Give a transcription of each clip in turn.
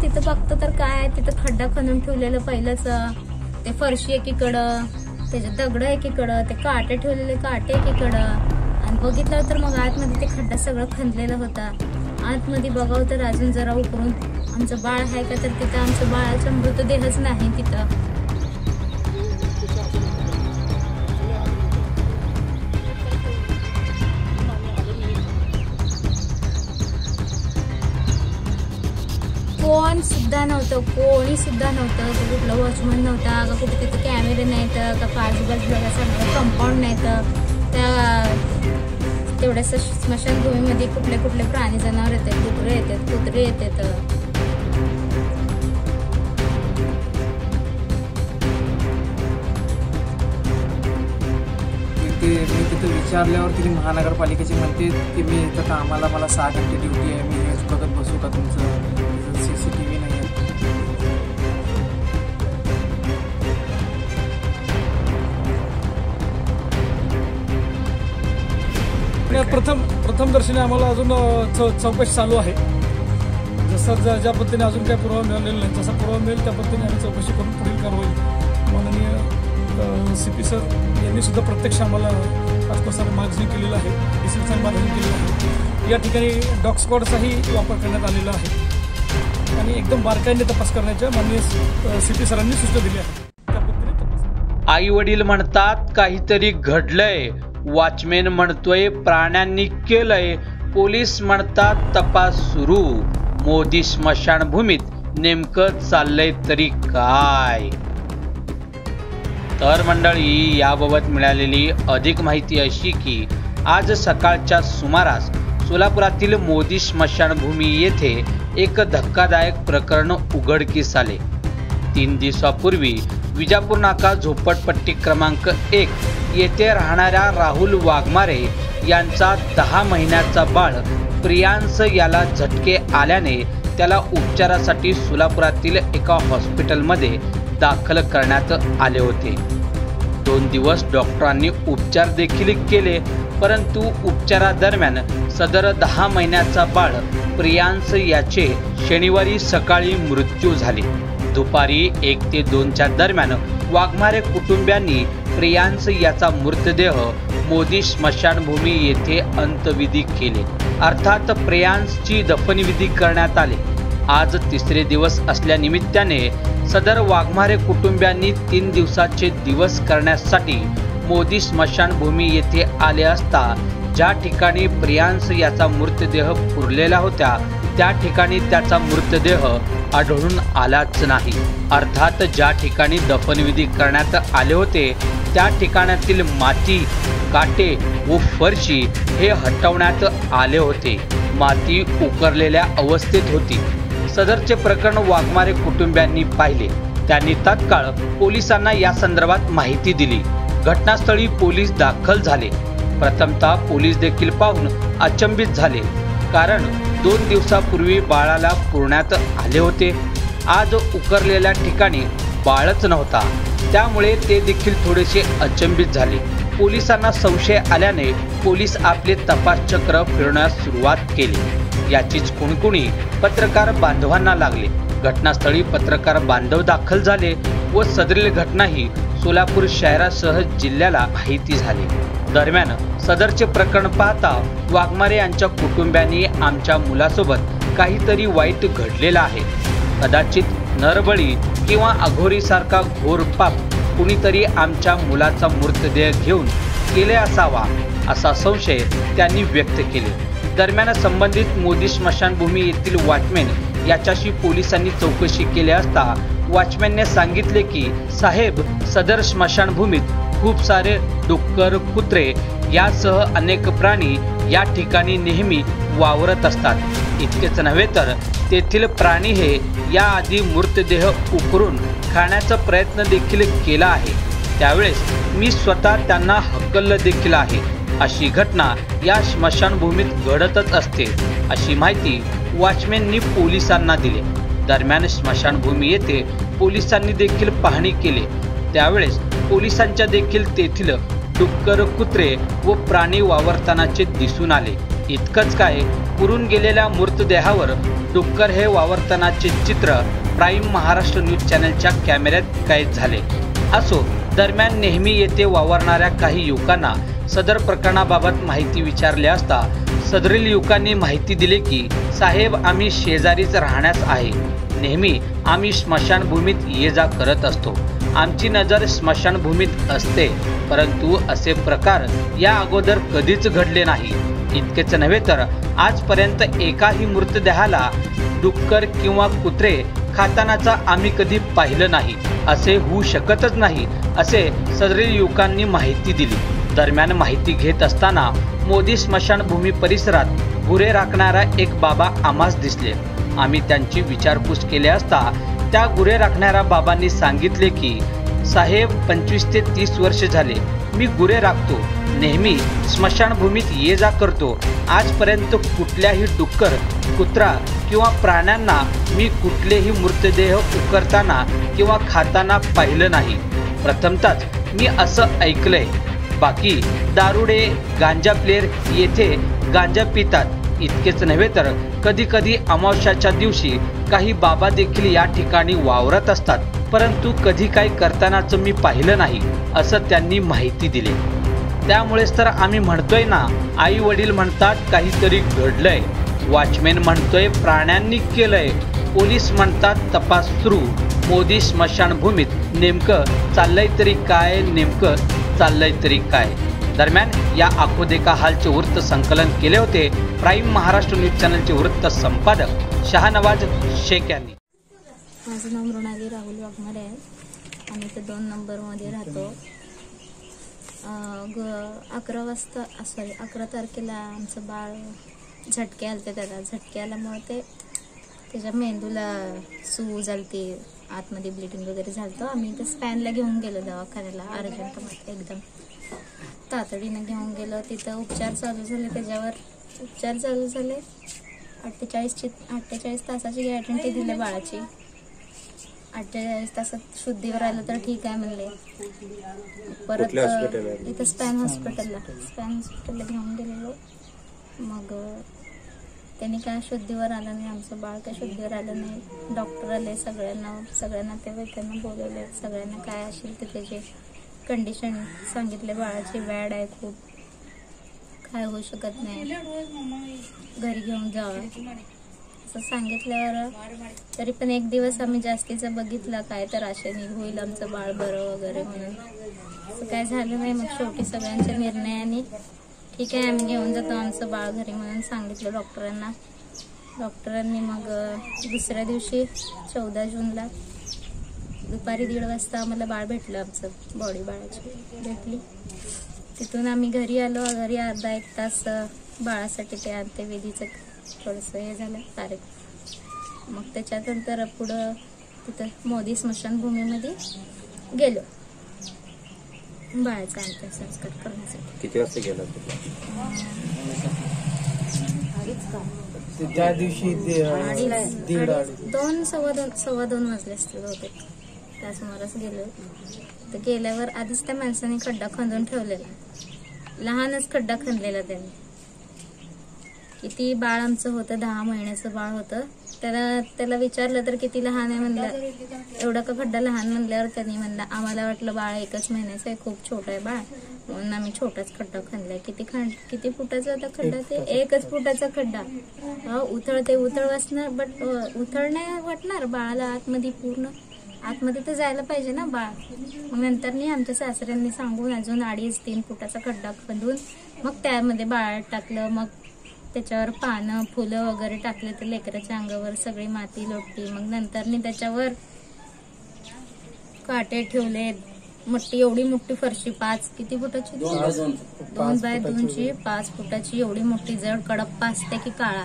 तिथं बघतो तर काय तिथं खड्डा खणून ठेवलेलं पहिलंच, ते फरशी एकीकडं, त्याचे दगड एकीकडं, ते काटे ठेवलेले काटे एकीकडं, आणि बघितलं तर मग आतमध्ये ते खड्डा सगळं खणलेला होता. आतमध्ये बघावं तर अजून जरा उकरून आमचं बाळ आहे का तर तिथं आमचं बाळाचा मृतदेहच नाही तिथं. कोण सुद्धा नव्हतं, कोणी सुद्धा नव्हतं. कुठलं वॉचमन नव्हता का, कुठे तिथे कॅमेरे नाहीत का, आजूबाजूला सगळं कंपाऊंड नाहीत. त्या तेवढ्या स्मशानभूमीमध्ये कुठले कुठले प्राणी जनावर येतात, डुकरं येतात, कुत्रे येतात. मी तिथं विचारल्यावर तिने महानगरपालिकेचे म्हणते की मी इथं कामाला, मला 6 घंटे ड्युटी आहे, मी हेच बघत बसू का, तुमचं CCTV नाही आहे. प्रथम दर्शनी आम्हाला अजून चौकशी चालू आहे. जसं ज्या पद्धतीने अजून काही पुरावा मिळालेला नाही, जसा पुरावा मिळेल त्या पद्धतीने आम्ही चौकशी करून पुढील कारवाई माननीय CP सर यांनी सुद्धा प्रत्यक्ष आम्हाला आजपासून मागणी केलेलं आहे, DCP साहेब मागणी केलेलं आहे. या ठिकाणी डॉग स्क्वॉडचाही वापर करण्यात आलेला आहे आणि एकदम बारकाईने तपास करण्याच्या माननीय CP सरांनी सूचना दिली आहे. त्या पद्धतीने तपास. आई वडील म्हणतात काहीतरी घडलंय, वॉचमॅन म्हणतोय प्राण्यांनी केलंय, पोलीस म्हणतात तपास सुरू. मोदी स्मशानभूमीत नेमकं चाललंय तरी काय? तर मंडळी, याबाबत मिळालेली अधिक माहिती अशी की आज सकाळच्या सुमारास सोलापुरातील मोदी स्मशानभूमी येथे एक धक्कादायक प्रकरण उघडकीस आले. 3 दिवसापूर्वी विजापूर नाका झोपडपट्टी क्रमांक 1 येथे राहणाऱ्या राहुल वाघमारे यांचा 10 महिन्याचा बाळ प्रियांश याला झटके आल्याने त्याला उपचारासाठी सोलापुरातील एका हॉस्पिटलमध्ये दाखल करण्यात आले होते. 2 दिवस डॉक्टरांनी उपचार देखील केले, परंतु उपचारादरम्यान सदर 10 महिन्याचा बाळ प्रियांश याचे शनिवारी सकाळी मृत्यू झाले. दुपारी 1 ते 2च्या दरम्यान वाघमारे कुटुंबियांनी प्रियांश याचा मृतदेह मोदी स्मशानभूमी येथे अंत्यविधी केले. अर्थात प्रियांशची दफनविधी करण्यात आले. आज 3रे दिवस असल्यानिमित्ताने सदर वाघमारे कुटुंबियांनी 3 दिवसाचे दिवस करण्यासाठी मोदी स्मशानभूमी येथे आले असता ज्या ठिकाणी प्रियांश याचा मृतदेह पुरलेला होता त्या ठिकाणी त्याचा मृतदेह आढळून आलाच नाही. अर्थात ज्या ठिकाणी दफनविधी करण्यात आले होते त्या ठिकाणातील माती, काटे व फरशी हे हटवण्यात आले होते. माती उकरलेल्या अवस्थेत होती. सदरचे प्रकरण वाघमारे कुटुंबियांनी पाहिले. त्यांनी तात्काळ पोलिसांना या संदर्भात माहिती दिली. घटनास्थळी पोलीस दाखल झाले. प्रथमतः पोलीस देखील पाहून अचंबित झाले, कारण 2 दिवसापूर्वी बाळाला पुरण्यात आले होते. आज उकरलेल्या ठिकाणी बाळच नव्हता, त्यामुळे ते देखील थोडेसे अचंबित झाले. पोलिसांना संशय आल्याने पोलीस आपले तपासचक्र फिरवण्यास सुरुवात केली. याचीच कुणकुणी पत्रकार बांधवांना लागले. घटनास्थळी पत्रकार बांधव दाखल झाले व सदरील घटना ही सोलापूर शहरासह जिल्ह्याला माहिती झाली. दरम्यान सदरचे प्रकरण पाहता वाघमारे यांच्या कुटुंबियांनी आमच्या मुलासोबत काहीतरी वाईट घडलेलं आहे. कदाचित नरबळी किंवा अघोरीसारखा घोर पाप कुणीतरी आमच्या मुलाचा मृतदेह घेऊन केले असावा असा संशय त्यांनी व्यक्त केले. दरम्यान संबंधित मोदी स्मशानभूमी येथील वॉचमॅन याच्याशी पोलिसांनी चौकशी केली असता वॉचमॅनने सांगितले की साहेब, सदर स्मशानभूमीत खूप सारे डुक्कर, कुत्रे यासह अनेक प्राणी या ठिकाणी नेहमी वावरत असतात. इतकेच नव्हे तर तेथील प्राणी हे याआधी मृतदेह उकरून खाण्याचा प्रयत्न देखील केला आहे. त्यावेळेस मी स्वतः त्यांना हकललं देखील आहे. अशी घटना या स्मशानभूमीत घडतच असते अशी माहिती वॉचमॅननी पोलिसांना दिली. दरम्यान स्मशानभूमी येथे पोलिसांनी देखील पाहणी केली. त्यावेळेस पोलिसांच्या देखील तेथील डुक्कर, कुत्रे व प्राणी वावरतानाचे दिसून आले. इतकंच काय, पुरून गेलेल्या मृतदेहावर डुक्कर हे वावरतानाचे चित्र प्राईम महाराष्ट्र न्यूज चॅनलच्या कॅमेऱ्यात कैद झाले. असो, दरम्यान नेहमी येथे वावरणाऱ्या काही युवकांना सदर प्रकरणाबाबत माहिती विचारली असता सदरील युवकांनी माहिती दिली की साहेब, आम्ही शेजारीच राहण्यास आहे. नेहमी आम्ही स्मशानभूमीत ये जा करत असतो. आमची नजर स्मशानभूमीत असते, परंतु असे प्रकार या अगोदर कधीच घडले नाही. इतकेच नव्हे तर आजपर्यंत एकाही मृतदेहाला डुक्कर किंवा कुत्रे खातानाचा आम्ही कधी पाहिलं नाही. असे होऊ शकतच नाही, असे सदरील युवकांनी माहिती दिली. दरम्यान माहिती घेत असताना मोदी स्मशानभूमी परिसरात गुरे राखणारा एक बाबा आम्हास दिसले. आम्ही त्यांची विचारपूस केली असता त्या गुरे राखणाऱ्या बाबांनी सांगितले की साहेब, 25 ते 30 वर्ष झाले मी गुरे राखतो. नेहमी स्मशानभूमीत ये जा करतो. आजपर्यंत कुठल्याही डुक्कर, कुत्रा किंवा प्राण्यांना मी कुठलेही मृतदेह उकरताना किंवा खाताना पाहिलं नाही. प्रथमतःच मी असं ऐकलंय. बाकी दारुडे, गांजा प्लेयर येथे गांजा पितात. इतकेच नव्हे तर कधी कधी अमावस्याच्या दिवशी काही बाबा देखील या ठिकाणी वावरत असतात, परंतु कधी काही करतानाचं मी पाहिलं नाही, असं त्यांनी माहिती दिली. त्यामुळेच तर आम्ही म्हणतोय ना, आई वडील म्हणतात काहीतरी घडलंय, वॉचमॅन म्हणतोय प्राण्यांनी केलंय, पोलीस म्हणतात तपास सुरू. मोदी स्मशानभूमीत नेमकं चाललंय तरी काय, नेमकं चाललंय तरी काय. दरम्यान या आखो देखा हालचे वृत्त संकलन केले होते प्राईम महाराष्ट्र न्यूज चॅनलचे वृत्त संपादक शाहनवाज शेख यांनी. माझं नाव मृणाली राहुल वाघमारे आहे. आम्ही ते 2 नंबरमध्ये राहतो. 11 तारखेला आमचं बाळ झटके आलते. त्याला झटके आल्यामुळे त्याच्या मेंदूला सू झालती, आतमध्ये ब्लिडिंग वगैरे झालं. आम्ही ते स्पॅनला घेऊन गेलो दवाखान्याला, अर्जंटमध्ये एकदम तातडीनं घेऊन गेलो. तिथं उपचार चालू झाले. त्याच्यावर उपचार चालू झाले. 48 तासाची गॅरंटी दिली बाळाची. 48 तासात शुद्धीवर आलं तर ठीक आहे म्हणले. परत इथं स्पॅन हॉस्पिटलला घेऊन गेलेलो. मग त्यांनी काय शुद्धीवर आलं नाही. आमचं बाळ काय शुद्धीवर आलं नाही. डॉक्टर आले, सगळ्यांना ते बोलवले. सगळ्यांना काय असेल ते त्याचे कंडिशन सांगितले. बाळाची बॅड आहे, खूप काय होऊ शकत नाही, घरी घेऊन जावं असं सांगितल्यावर तरी पण एक दिवस आम्ही जास्तीचं बघितलं, काय तर आशेने होईल आमचं बाळ बरं वगैरे म्हणून. असं काय झालं नाही. मग शेवटी सगळ्यांच्या निर्णयाने ठीक आहे आम्ही घेऊन जातो आमचं बाळ घरी म्हणून सांगितलं डॉक्टरांना. डॉक्टरांनी मग दुसऱ्या दिवशी 14 जूनला दुपारी 1:30 वाजता आम्हाला बाळ भेटलं. आमचं बॉडी बाळाची भेटली. तिथून आम्ही घरी आलो. घरी अर्धा 1 तास बाळासाठी ते अंत्यविधीचं थोडंसं हे झालं तारीख. मग त्याच्यानंतर पुढं तिथं मोदी स्मशानभूमीमध्ये गेलो बाळाचा अंत्यसंस्कार करण्यासाठी. किती वाजता गेला? त्या दिवशी 2:15 वाजले असतील बहुतेक. त्या सुमारास गेलो. तर गेल्यावर आधीच त्या माणसाने खड्डा खंदून ठेवलेला. लहानच खड्डा खणलेला त्यांनी. किती बाळ आमचं होतं, 10 महिन्याचं बाळ होतं. त्याला विचारलं तर किती लहान आहे म्हणलं. एवढा का खड्डा लहान म्हणल्यावर त्यांनी म्हणलं आम्हाला वाटलं बाळ 1 महिन्याचं आहे, खूप छोटं आहे बाळ, म्हणून आम्ही छोटाच खड्डा खणलाय. किती फुटाचा होता खड्डा? ते 1 फुटाचा खड्डा. उथळ वाचणार, बट उथळ नाही वाटणार बाळाला. आतमध्ये पूर्ण आतमध्ये तर जायला पाहिजे ना बाळ. मग नंतर नाही आमच्या सासऱ्यांनी सांगून अजून 2.5-3 फुटाचा खड्डा खंदून मग त्यामध्ये बाळ टाकलं. मग त्याच्यावर पानं, फुलं वगैरे टाकले. तर लेकराच्या अंगावर सगळी माती लोटली. मग नंतरनी त्याच्यावर काटे ठेवले. एवढी मोठी फरशी, 5 किती फुटाची? 2 बाय 2ची 5 फुटाची एवढी मोठी जड कडप्पा असते की काळा,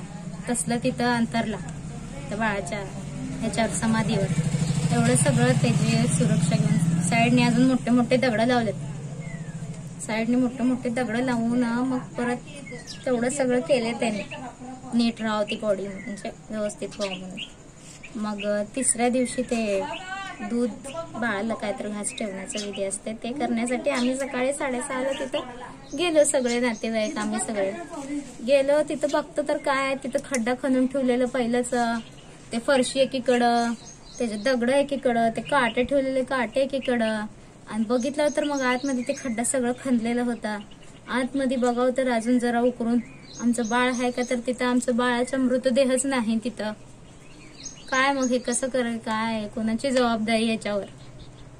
तसलं तिथं अंतरला त्या बाळाच्या ह्याच्यावर समाधीवर. एवढं सगळं त्याची सुरक्षा घेऊन साईडने अजून मोठे दगड लावलेत. साईडने मोठे दगड लावून मग परत तेवढं सगळं केलं त्याने. नीट राहावं ती बॉडी, म्हणजे व्यवस्थित व्हावं म्हणून. मग 3ऱ्या दिवशी ते दूध बाळाला काहीतरी घास ठेवण्याचा विधी असते. ते करण्यासाठी आम्ही सकाळी 6:30ला तिथं गेलो सगळे नातेवाईक आम्ही सगळे गेलो. तिथं बघतो तर काय तिथं खड्डा खणून ठेवलेलं पहिलंच, ते फरशी एकीकडं, त्याचे दगड एकीकडं, ते काटे ठेवलेले काटे एकीकडं. आणि बघितलं तर मग आतमध्ये ते खड्डा सगळं खणलेला होता. आतमध्ये बघावं तर अजून जरा उकरून आमचं बाळ आहे का, तर तिथं आमचं बाळाचा मृतदेहच नाही तिथं. काय मग हे कसं करेल, काय कोणाची जबाबदारी याच्यावर?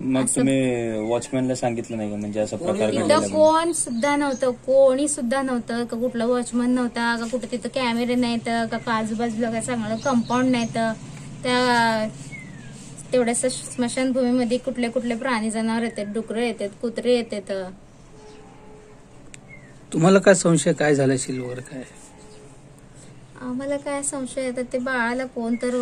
मग तुम्ही वॉचमॅनला सांगितलं नाही का, म्हणजे असा प्रकार घडलेला? तिथं कोण सुद्धा नव्हतं, कोणी सुद्धा नव्हतं का, कुठला वॉचमन नव्हता का, कुठं तिथं कॅमेरे नाहीत का, आजूबाजूला काय चांगलं कंपाऊंड नाहीत. त्या तेवढ्याच स्मशानभूमीमध्ये कुठले कुठले प्राणी जनावर येतात, डुकरं येतात, कुत्रे येतात. तुम्हाला काय संशय काय झाला असेल वगैरे काय? आम्हाला काय संशय येतात, ते बाळाला कोण तर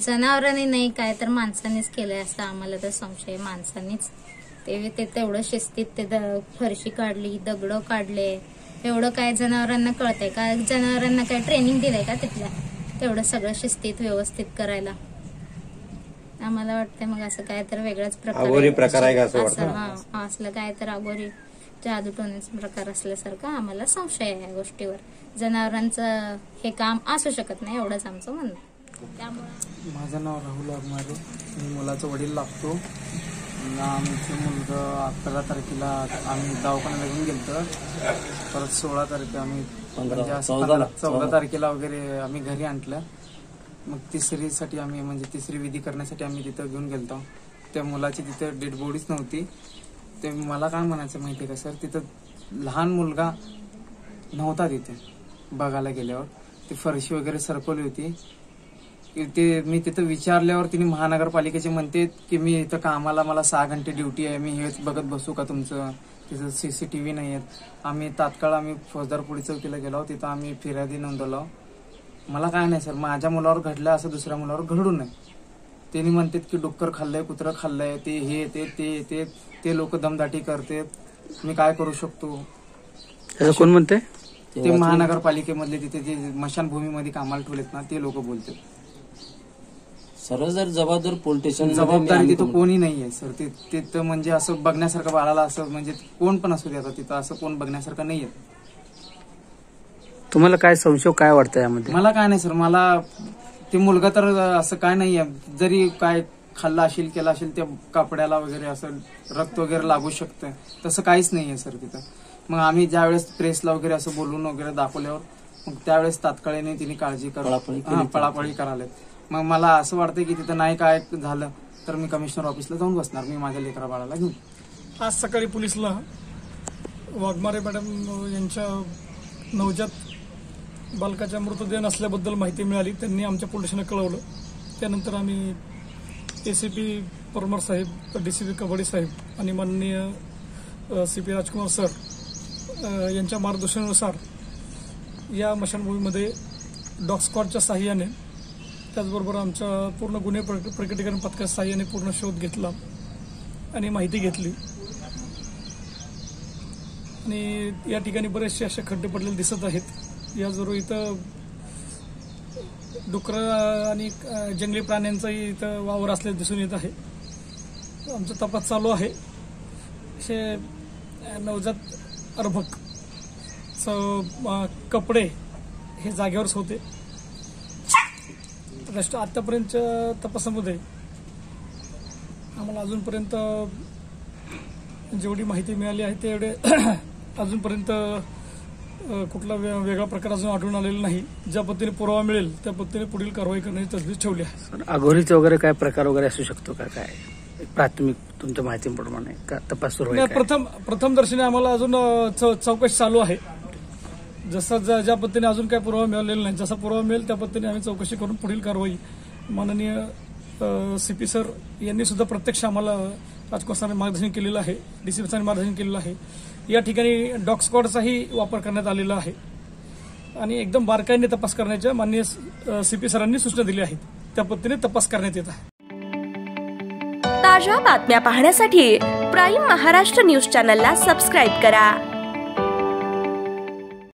जनावरांनी नाही काय तर माणसांनीच केलंय असं आम्हाला तर संशय. माणसांनीच ते तेवढं शिस्तीत ते फरशी काढली, दगड काढले, एवढं काय जनावरांना कळतंय का? जनावरांना काय ट्रेनिंग दिलंय का तिथल्या तेवढं सगळं शिस्तीत व्यवस्थित करायला? आम्हाला वाटतंय मग असं काय तर वेगळाच प्रकार आहे असं. असलं काय तर अगोरी जादू टोण्याचा प्रकार असल्यासारखा आम्हाला संशय आहे या गोष्टीवर. जनावरांचं हे काम असू शकत नाही एवढंच आमचं म्हणणं. त्यामुळे माझं नाव राहुल वाघमारे, मी मुलाचा वडील लागतो. आमचं मुलगा 11 तारखेला आम्ही दवाखान्याला घेऊन गेलो. परत 16 तारखेला आम्ही 14 तारखेला वगैरे आम्ही घरी आणलं. मग तिसरीसाठी आम्ही म्हणजे तिसरी विधी करण्यासाठी आम्ही तिथं घेऊन गेलतो. त्या मुलाची तिथं डेड बॉडीच नव्हती. ते मला काय म्हणायचं माहिती आहे का सर, तिथं लहान मुलगा नव्हता तिथे बघायला गेल्यावर. ती फरशी वगैरे सरकवली होती. ते मी तिथं विचारल्यावर तिने महानगरपालिकेचे म्हणते की मी इथं कामाला, मला 6 घंटे ड्युटी आहे, मी हेच बघत बसू का तुमचं? तिथं CCTV नाही आहेत. आम्ही तात्काळ फौजदार पोलीस चौकीला गेलो, तिथं आम्ही फिर्यादी नोंदवलो. मला काय नाही सर, माझ्या मुलावर घडलं असं दुसऱ्या मुलावर घडू नये. त्यांनी म्हणतात की डुक्कर खाल्लंय, कुत्रं खाल्लंय, ते हे ते ते लोक दमदाटी करतात. मी काय करू शकतो? कोण म्हणते? ते महानगरपालिकेमधले तिथे जे स्मशानभूमीमध्ये कामाला ठेवलेत ना ते लोक बोलतात. सर्व जर जबाबदार पोलीस स्टेशन जबाबदारी तिथं कोणी नाहीये सर. तिथं म्हणजे असं बघण्यासारखं बाळाला असं म्हणजे कोण पण असू द्या, तिथं असं कोण बघण्यासारखं नाहीये. तुम्हाला काय संशय काय वाटतं यामध्ये? मला काय नाही सर, मला ते मुलगा तर असं काय नाहीये. जरी काय खाल्ला असेल केला असेल त्या कपड्याला वगैरे असं रक्त वगैरे लागू शकतं, तसं काहीच नाहीये सर तिथं. मग आम्ही ज्यावेळेस प्रेसला वगैरे असं बोलून वगैरे दाखवल्यावर मग त्यावेळेस तात्काळाने तिने काळजी पळापळी करायला. मग मला असं वाटतं की तिथं नाही काय झालं तर मी कमिशनर ऑफिसला जाऊन बसणार, मी माझ्या लेकरा बाळाला घेऊन. आज सकाळी पोलिसला वाघमारे मॅडम यांच्या नवजात बालकाच्या मृतदेह नसल्याबद्दल माहिती मिळाली. त्यांनी आमच्या पोलिसांना कळवलं. त्यानंतर आम्ही ACP परमार साहेब, DCP कबड्डी साहेब आणि माननीय CP राजकुमार सर यांच्या मार्गदर्शनानुसार या स्मशानभूमीमध्ये डॉग स्क्वॉडच्या साहाय्याने, त्याचबरोबर आमच्या पूर्ण गुन्हे प्रकटीकरण पथकाच्या साहाय्याने पूर्ण शोध घेतला आणि माहिती घेतली. आणि या ठिकाणी बरेचसे असे खड्डे पडलेले दिसत आहेत. याचबरोबर इथं डुकरं आणि जंगली प्राण्यांचाही इथं वावर असल्याचं दिसून येत आहे. आमचा तपास चालू आहे. असे नवजात अर्भक कपडे हे जागेवरच होते. आतापर्यंतच्या तपासामध्ये आम्हाला अजूनपर्यंत जेवढी माहिती मिळाली आहे तेवढे अजूनपर्यंत कुठला वेगळा प्रकार अजून आढळून आलेला नाही. ज्या पद्धतीने पुरावा मिळेल त्या पद्धतीने पुढील कारवाई करण्याची तजवीज ठेवली आहे. अघोरीचे वगैरे काय प्रकार वगैरे असू शकतो का? काय प्राथमिक तुमच्या माहितीप्रमाणे का तपास सुरू आहे? प्रथम दर्शनी आम्हाला अजून चौकशी चालू आहे. जसं ज्या पद्धतीने अजून काय पुरावा मिळालेला नाही, जसा पुरावा मिळेल त्या पद्धतीने आम्ही चौकशी करून पुढील कारवाई माननीय CP सर यांनी सुद्धा प्रत्यक्ष आम्हाला राजकुमार सरांनी मार्गदर्शन केलेलं आहे, DCP सरांनी मार्गदर्शन केलेलं आहे. या ठिकाणी डॉग स्क्वॉडचाही वापर करण्यात आलेला आहे आणि एकदम बारकाईने तपास करण्याच्या माननीय CP सरांनी सूचना दिल्या आहेत. त्या पद्धतीने तपास करण्यात येत आहे. ताज्या बातम्या पाहण्यासाठी प्राईम महाराष्ट्र न्यूज चॅनलला सबस्क्राईब करा.